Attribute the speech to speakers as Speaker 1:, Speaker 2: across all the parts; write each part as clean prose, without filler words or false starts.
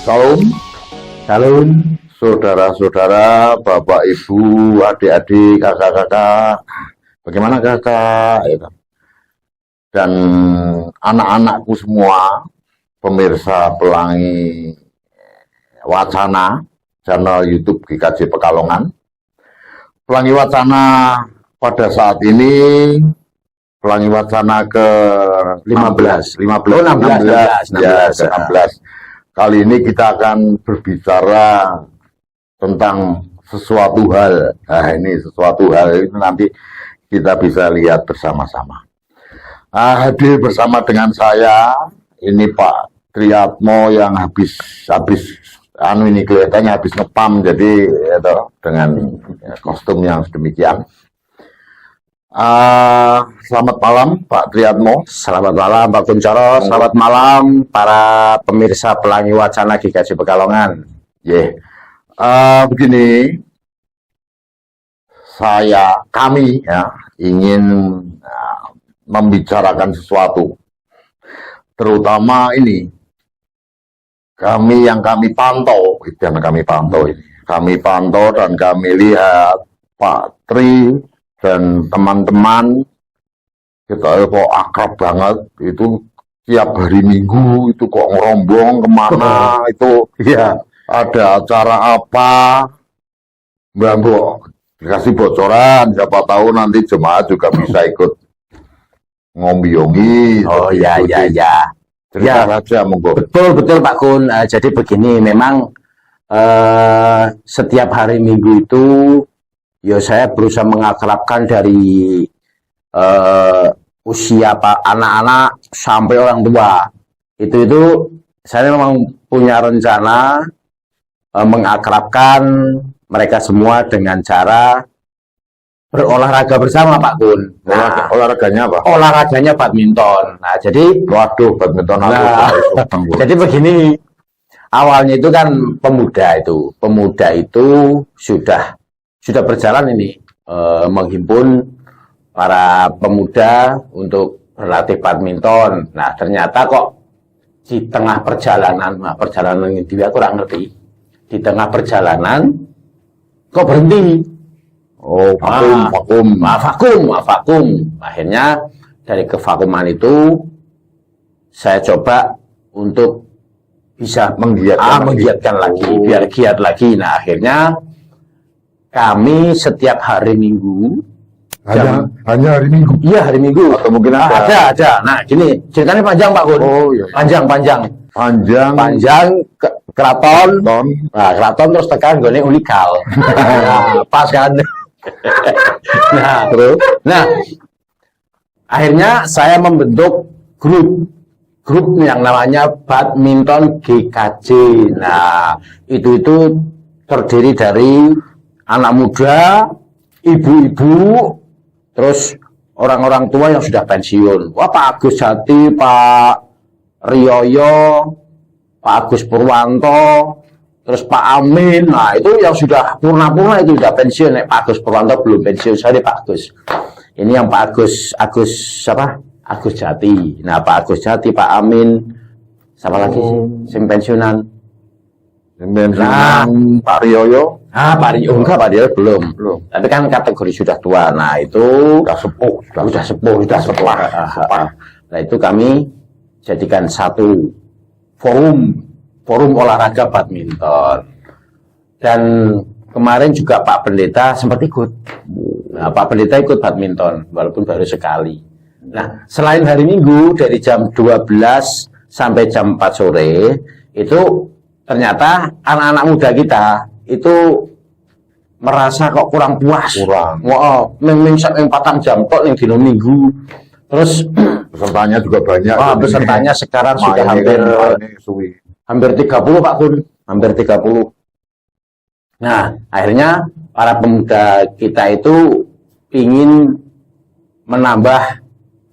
Speaker 1: Salam,
Speaker 2: Salam,
Speaker 1: saudara-saudara, bapak, ibu, adik-adik, kakak-kakak. Bagaimana kakak? Gitu. Dan anak-anakku semua, pemirsa Pelangi Wacana, channel YouTube GKJ Pekalongan. Pelangi Wacana pada saat ini, Pelangi Wacana ke 15, 16. Kali ini kita akan berbicara tentang sesuatu hal. Nah, ini sesuatu hal itu nanti kita bisa lihat bersama-sama. Hadir bersama dengan saya ini Pak Triatmo yang habis ini kelihatannya habis ngepam, jadi itu dengan kostum yang sedemikian. Selamat malam Pak Triatmo.
Speaker 2: selamat malam Pak Kuncoro, selamat malam para pemirsa Pelangi Wacana GKJ Pekalongan.
Speaker 1: Begini, kami ya ingin membicarakan sesuatu, terutama ini kami pantau dan kami lihat Pak Tri dan teman-teman kita kok akrab banget, itu tiap hari Minggu itu kok ngerombong kemana itu ya, ada acara apa, Mbak dikasih bocoran, siapa tahu nanti jemaat juga bisa ikut ngombyongi.
Speaker 2: Oh ya.
Speaker 1: Cerita saja, monggo.
Speaker 2: Betul Pak Kun. Jadi begini, memang setiap hari Minggu itu ya saya berusaha mengakrabkan dari usia anak-anak sampai orang tua. Itu saya memang punya rencana mengakrabkan mereka semua dengan cara berolahraga bersama Pak Kun.
Speaker 1: Nah, olahraganya apa?
Speaker 2: Olahraganya badminton. Nah, jadi
Speaker 1: Waduh, badminton
Speaker 2: jadi begini, awalnya itu kan pemuda itu sudah berjalan ini menghimpun para pemuda untuk berlatih badminton. Nah, ternyata kok di tengah perjalanan ini dia kurang ngerti. Di tengah perjalanan kok berhenti.
Speaker 1: Oh, vakum.
Speaker 2: Akhirnya dari kevakuman itu saya coba untuk bisa menggiatkan lagi, biar giat lagi. Nah, akhirnya kami setiap hari Minggu
Speaker 1: hanya hari Minggu.
Speaker 2: Iya, hari Minggu.
Speaker 1: Atau mungkin ada.
Speaker 2: Nah, gini, ceritanya panjang Pak Kun.
Speaker 1: Oh, iya.
Speaker 2: Panjang keraton. Nah, keraton terus tekan gone ulikal. Nah, pas kan. Nah, akhirnya saya membentuk grup yang namanya Badminton GKJ. Nah, itu terdiri dari anak muda, ibu-ibu, terus orang-orang tua yang sudah pensiun. Wah, Pak Agus Jati, Pak Rioyo, Pak Agus Purwanto, terus Pak Amin. Nah, itu yang sudah purna itu sudah pensiun. Pak Agus Purwanto belum pensiun, sorry Pak Agus. Ini yang Pak Agus siapa? Agus Jati. Nah, Pak Agus Jati, Pak Amin, siapa lagi sih? Sing pensiunan.
Speaker 1: Nah, Pak Rioyo.
Speaker 2: Pak Rioyo enggak, Pak Rioyo belum. Tapi kan kategori sudah tua. Nah, itu sudah sepuh. Nah, itu kami jadikan satu forum olahraga badminton. Dan kemarin juga Pak Pendeta sempat ikut. Nah, Pak Pendeta ikut badminton walaupun baru sekali. Nah, selain hari Minggu dari jam 12 sampai jam 4 sore itu ternyata anak-anak muda kita itu merasa kok kurang puas. Wow, sak 4 jam kok ning dina Minggu. Terus
Speaker 1: pesertanya juga banyak.
Speaker 2: Pesertanya sekarang sudah hampir 30 Pak Kun, hampir 30. Nah, akhirnya para pemuda kita itu ingin menambah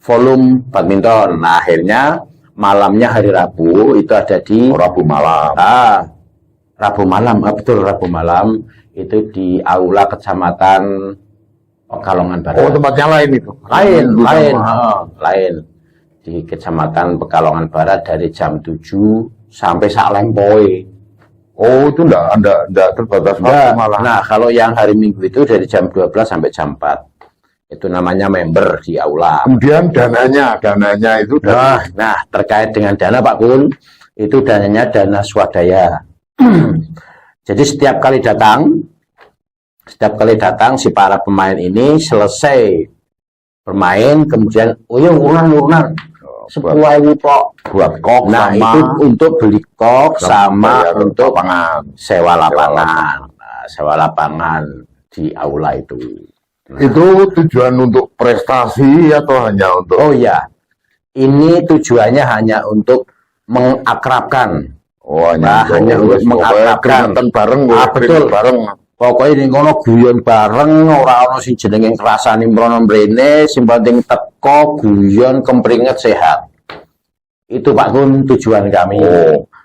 Speaker 2: volume badminton. Nah, akhirnya malamnya hari Rabu itu ada di
Speaker 1: Rabu malam.
Speaker 2: Betul, Rabu malam itu di Aula Kecamatan Pekalongan Barat.
Speaker 1: Oh, tempatnya lain itu?
Speaker 2: Lain. Di Kecamatan Pekalongan Barat dari jam 7 sampai sak lempoi.
Speaker 1: Oh, itu enggak terbatas waktu
Speaker 2: Enggak.
Speaker 1: malah.
Speaker 2: Nah, kalau yang hari Minggu itu dari jam 12 sampai jam 4. Itu namanya member di aula.
Speaker 1: Kemudian dananya itu
Speaker 2: Nah, terkait dengan dana Pak Kun, itu dananya dana swadaya. Jadi setiap kali datang si para pemain ini selesai bermain, kemudian urunan 10.000 pok.
Speaker 1: buat kok
Speaker 2: Nah,
Speaker 1: sama
Speaker 2: itu untuk beli kok sama
Speaker 1: bayar
Speaker 2: untuk
Speaker 1: lapangan.
Speaker 2: sewa lapangan. Nah, sewa lapangan di aula itu.
Speaker 1: Itu tujuan untuk prestasi atau hanya untuk
Speaker 2: Oh ya, ini tujuannya hanya untuk mengakrabkan. Hanya untuk mengakrabkan.
Speaker 1: keringetan bareng,
Speaker 2: Betul.
Speaker 1: bareng.
Speaker 2: Pokoknya ini kono guyon bareng, ora ono sing jenenge ngrasani mrono mrene, sing penting teko guyon kempringet sehat. Itu Pak Kun tujuan kami.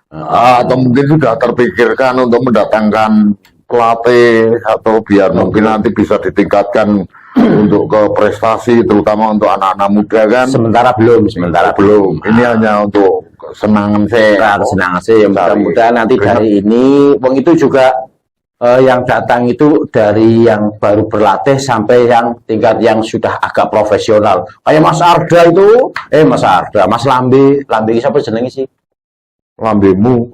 Speaker 1: Atau mungkin sudah terpikirkan untuk mendatangkan pelatih atau biar mungkin nanti bisa ditingkatkan untuk ke prestasi terutama untuk anak-anak muda kan.
Speaker 2: Sementara belum.
Speaker 1: Ini hanya untuk kesenangan saya.
Speaker 2: Kesenangan sih, mudah-mudahan nanti dari ini, wong itu juga yang datang itu dari yang baru berlatih sampai yang tingkat yang sudah agak profesional. Kayak Mas Arda itu, Mas Lambe siapa jenenge sih?
Speaker 1: Lambemu.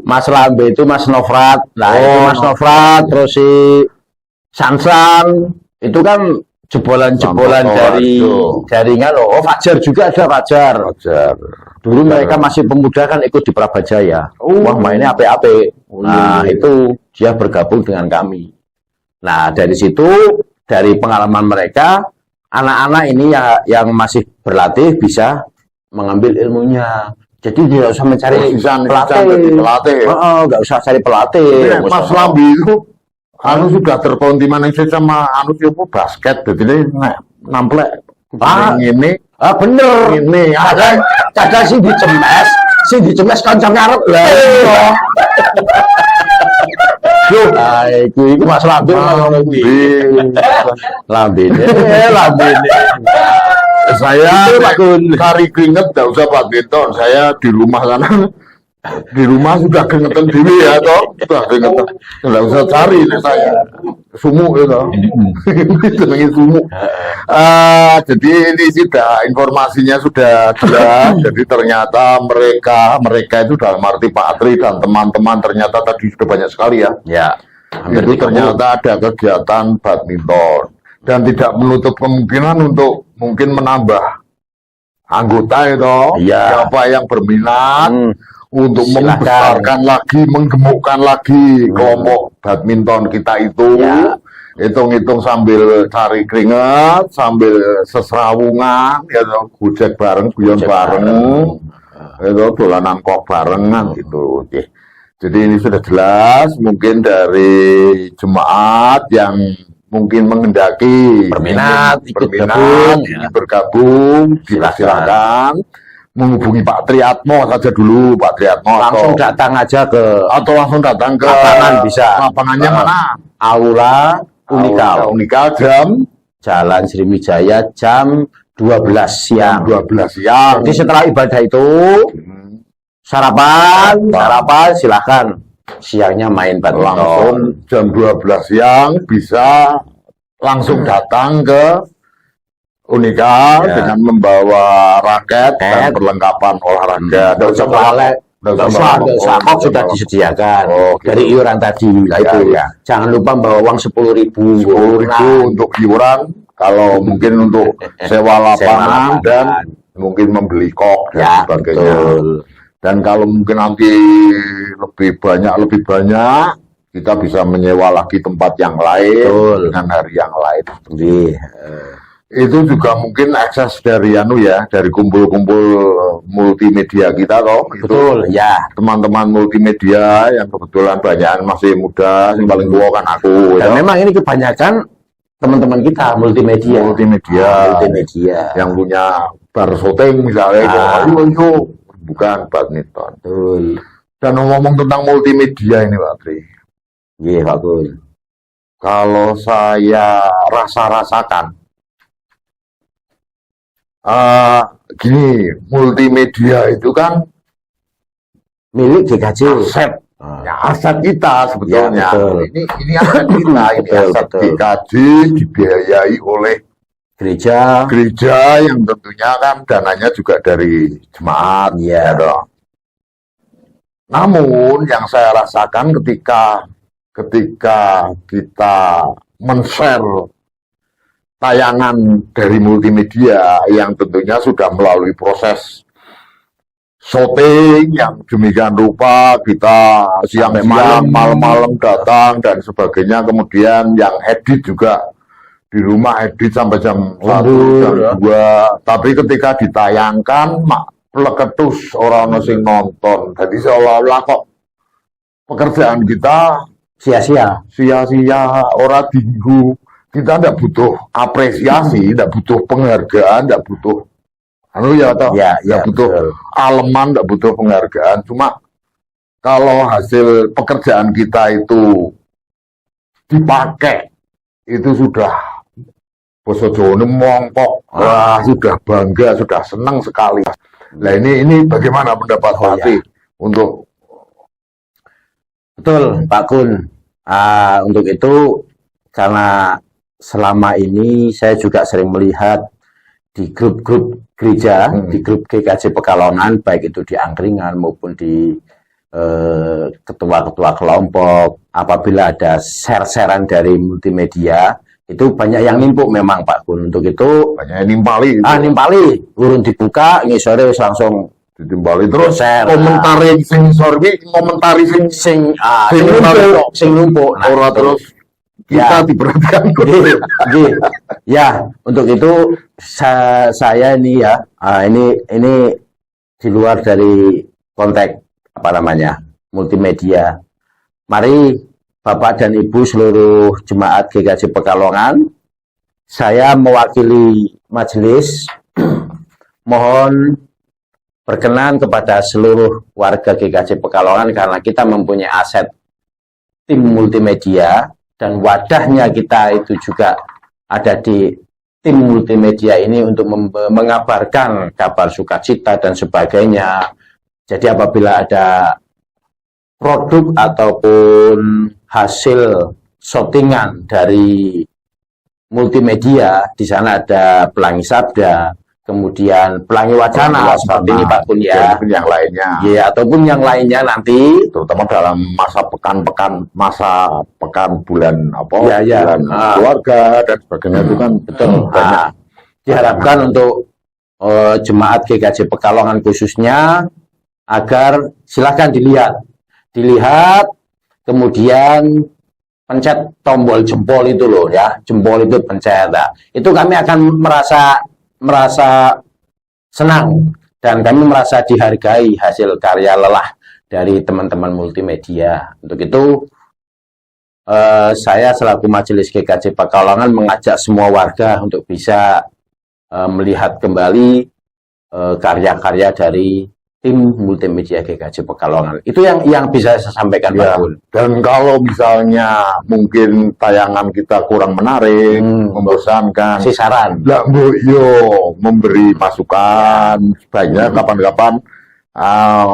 Speaker 2: Mas Lambe itu Mas Novrat. Nah, itu Mas Novrat, terus si Sansan, itu kan jebolan-jebolan dari jaringan loh. Oh, Fajar juga ada Fajar. Dulu mereka masih pemuda kan ikut di Prabajaya. Wah, mainnya ape-ape. Nah, itu dia bergabung dengan kami. Nah, dari situ, dari pengalaman mereka, anak-anak ini yang masih berlatih bisa mengambil ilmunya. Jadi dia usah mencari pelatih. Nggak usah cari pelatih.
Speaker 1: Mas Lambi itu sudah terkonti maning sama siapa basket. Jadi ini namplek ini.
Speaker 2: Bener.
Speaker 1: Ini
Speaker 2: kadang sih dicemes kancang ngarep lah. Itu Mas Lambi ngono kuwi. Lambi.
Speaker 1: Saya cari keringet enggak usah badminton. Saya di rumah sana. Di rumah sudah keringetan dewi ya toh. Sudah keringetan. Enggak usah cari saya. Sumuk itu. Jenenge sumuk. Jadi ini sudah informasinya sudah jelas. Jadi ternyata mereka itu dalam arti Pak Tri dan teman-teman ternyata tadi sudah banyak sekali ya.
Speaker 2: Ya.
Speaker 1: Itu ternyata ada kegiatan badminton dan tidak menutup kemungkinan untuk mungkin menambah anggota itu. Siapa yang berminat untuk membesarkan lagi, menggemukkan lagi kelompok badminton kita itu. Hitung-hitung sambil cari keringat, sambil seserawungan, gojek bareng, guyon bareng, itu dolanan kok barengan gitu. Jadi ini sudah jelas, mungkin
Speaker 2: dari
Speaker 1: jemaat yang mungkin mengendaki
Speaker 2: berminat,
Speaker 1: ingin bergabung, silakan menghubungi Pak Triatmo saja dulu, Pak Triatmo.
Speaker 2: Langsung datang aja
Speaker 1: langsung datang ke
Speaker 2: lapangan bisa.
Speaker 1: Lapangannya mana?
Speaker 2: Aula Unikal
Speaker 1: jam
Speaker 2: Jalan Sriwijaya jam 12 siang.
Speaker 1: 12 siang.
Speaker 2: Jadi setelah ibadah itu sarapan silakan. Siangnya main badminton.
Speaker 1: Langsung jam 12 siang bisa langsung datang ke Unikal dengan membawa raket dan perlengkapan olahraga.
Speaker 2: Nggak usah, kok sudah disediakan dari iuran tadi. Itu jangan lupa bawa uang 10.000
Speaker 1: untuk iuran. Kalau mungkin untuk sewa lapangan dan mungkin membeli kok dan sebagainya. Dan kalau mungkin nanti lebih banyak kita bisa menyewa lagi tempat yang lain dengan hari yang lain. Itu juga mungkin akses dari dari kumpul-kumpul multimedia kita toh. Teman-teman multimedia yang kebetulan banyak masih muda, yang paling tua kan aku.
Speaker 2: Dan memang ini kebanyakan teman-teman kita multimedia
Speaker 1: yang punya bar syuting misalnya. Bukan badminton. Dan ngomong tentang multimedia ini Pak Tri.
Speaker 2: Iya Pak Gun.
Speaker 1: Kalau saya rasakan gini, multimedia itu kan
Speaker 2: milik GKJ.
Speaker 1: Aset.
Speaker 2: Ah.
Speaker 1: Ya, aset kita sebetulnya.
Speaker 2: Ya, betul.
Speaker 1: Ini aset kita, ini
Speaker 2: Betul,
Speaker 1: aset
Speaker 2: betul.
Speaker 1: GKJ dibiayai oleh
Speaker 2: Gereja.
Speaker 1: gereja yang tentunya kan dananya juga dari jemaat.
Speaker 2: Ya.
Speaker 1: Ya, toh. Namun yang saya rasakan ketika kita men-share tayangan dari multimedia yang tentunya sudah melalui proses syuting yang demikian rupa, kita siang-siang, malam-malam datang dan sebagainya, kemudian yang edit juga di rumah edit sampai jam 1, jam 2, tapi ketika ditayangkan pleketus orang sing nonton, jadi seolah-olah kok pekerjaan kita
Speaker 2: Sia-sia.
Speaker 1: orang dinggu. Kita tidak butuh apresiasi, tidak butuh penghargaan, tidak butuh tidak butuh
Speaker 2: betul.
Speaker 1: aleman, tidak butuh penghargaan. Cuma kalau hasil pekerjaan kita itu dipakai, itu sudah basa Jawa mongkok, wah sudah bangga, sudah senang sekali. Nah ini bagaimana pendapat Pak Ati untuk
Speaker 2: Betul, Pak Kun. Untuk itu, karena selama ini saya juga sering melihat di grup-grup gereja, di grup GKJ Pekalongan, baik itu di angkringan maupun di ketua-ketua kelompok, apabila ada share-sharean dari multimedia, itu banyak yang nimpuk memang Pak Kun. Untuk itu,
Speaker 1: banyak yang nimpali?
Speaker 2: nimpali, urun dibuka, ngisore langsung
Speaker 1: ditimbali terus
Speaker 2: share.
Speaker 1: komentari sing sorbi, komentari sing
Speaker 2: numpuk. Nah,
Speaker 1: ora terus kita diperhatikan.
Speaker 2: Ya, untuk itu saya ini ya, ini di luar dari konteks apa namanya multimedia. Mari Bapak dan Ibu seluruh jemaat GKJ Pekalongan, saya mewakili majelis mohon berkenan kepada seluruh warga GKJ Pekalongan, karena kita mempunyai aset tim multimedia dan wadahnya kita itu juga ada di tim multimedia ini untuk mengabarkan kabar sukacita dan sebagainya. Jadi apabila ada produk ataupun hasil shootingan dari multimedia, di sana ada Pelangi Sabda, kemudian Pelangi Wacana, seperti ini Pak Kun ya,
Speaker 1: yang lainnya,
Speaker 2: ya, ataupun yang lainnya nanti,
Speaker 1: terutama dalam masa pekan bulan bulan keluarga dan sebagainya itu kan
Speaker 2: betul. Diharapkan untuk jemaat GKJ Pekalongan khususnya agar silakan dilihat, kemudian pencet tombol jempol itu loh ya, jempol itu pencet. Nah, itu kami akan merasa senang dan kami merasa dihargai hasil karya lelah dari teman-teman multimedia. Untuk itu saya selaku Majelis GKJ Pekalongan mengajak semua warga untuk bisa melihat kembali karya-karya dari tim multimedia GKJ Pekalongan. Itu yang bisa saya sampaikan Pak Kun.
Speaker 1: Dan kalau misalnya mungkin tayangan kita kurang menarik, membosankan,
Speaker 2: saran,
Speaker 1: memberi masukan, sebaiknya kapan-kapan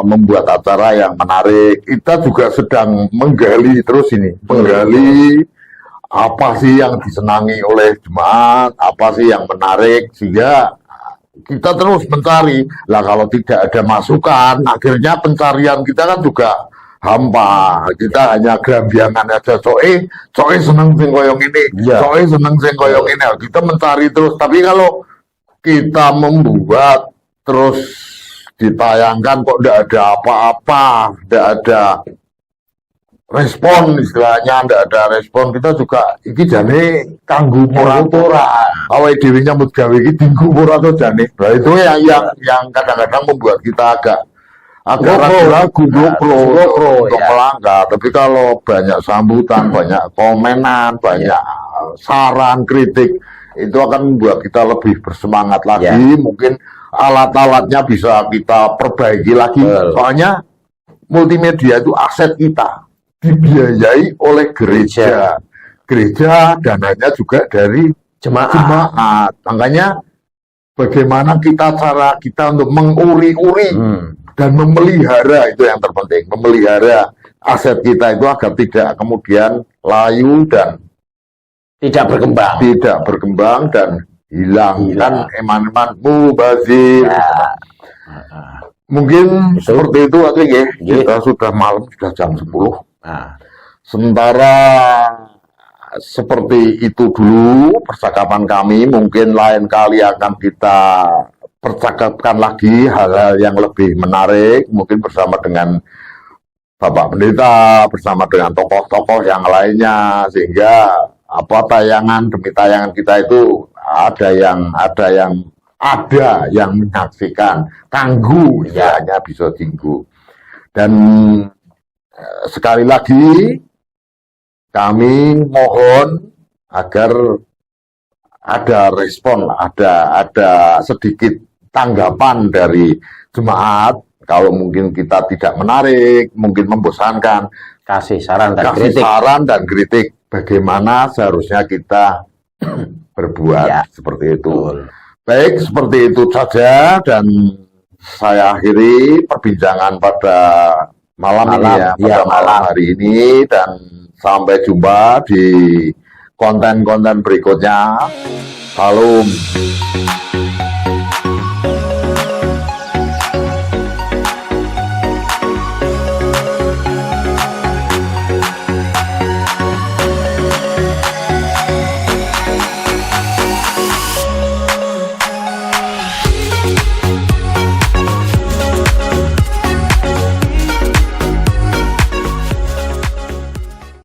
Speaker 1: membuat acara yang menarik. Kita juga sedang menggali terus ini, menggali apa sih yang disenangi oleh jemaat, apa sih yang menarik, sehingga kita terus mencari. Lah kalau tidak ada masukan, akhirnya pencarian kita kan juga hampa. Kita hanya gerambiangan aja. Coe seneng sing koyong ini, coe seneng sing koyong ini. Kita mencari terus. Tapi kalau kita membuat terus ditayangkan kok tidak ada apa-apa, tidak ada respon, istilahnya tidak ada respon, kita juga iki jane kanggo pora-pora. Awake dhewe nyambut gawe iki dinggo pora to jane. Nah itu yang kadang-kadang membuat kita agak ragu-ragu untuk melangkah. Tapi kalau banyak sambutan, banyak komenan, banyak saran, kritik, itu akan membuat kita lebih bersemangat lagi. Mungkin alat-alatnya bisa kita perbaiki lagi. Soalnya multimedia itu aset kita, dibiayai oleh gereja. Gereja dananya juga dari jemaat. Makanya bagaimana cara kita untuk menguri-uri dan memelihara, itu yang terpenting, memelihara aset kita itu agar tidak kemudian layu dan
Speaker 2: tidak berkembang
Speaker 1: dan hilang. Kan eman-eman mubazir.
Speaker 2: ya.
Speaker 1: Mungkin seperti itu aja ya. Kita sudah malam, sudah jam 10.
Speaker 2: Nah,
Speaker 1: Sementara seperti itu dulu percakapan kami, mungkin lain kali akan kita percakapkan lagi hal-hal yang lebih menarik, mungkin bersama dengan Bapak Pendeta, bersama dengan tokoh-tokoh yang lainnya, sehingga apa tayangan demi tayangan kita itu ada yang menyaksikan, tangguh istilahnya bisa tinggu. Dan sekali lagi kami mohon agar ada respon, ada sedikit tanggapan dari jemaat. Kalau mungkin kita tidak menarik, mungkin membosankan,
Speaker 2: kasih saran dan
Speaker 1: kritik bagaimana seharusnya kita berbuat seperti itu.
Speaker 2: Betul.
Speaker 1: Baik, seperti itu saja, dan saya akhiri perbincangan pada malam hari ini, dan sampai jumpa di konten-konten berikutnya. Salam.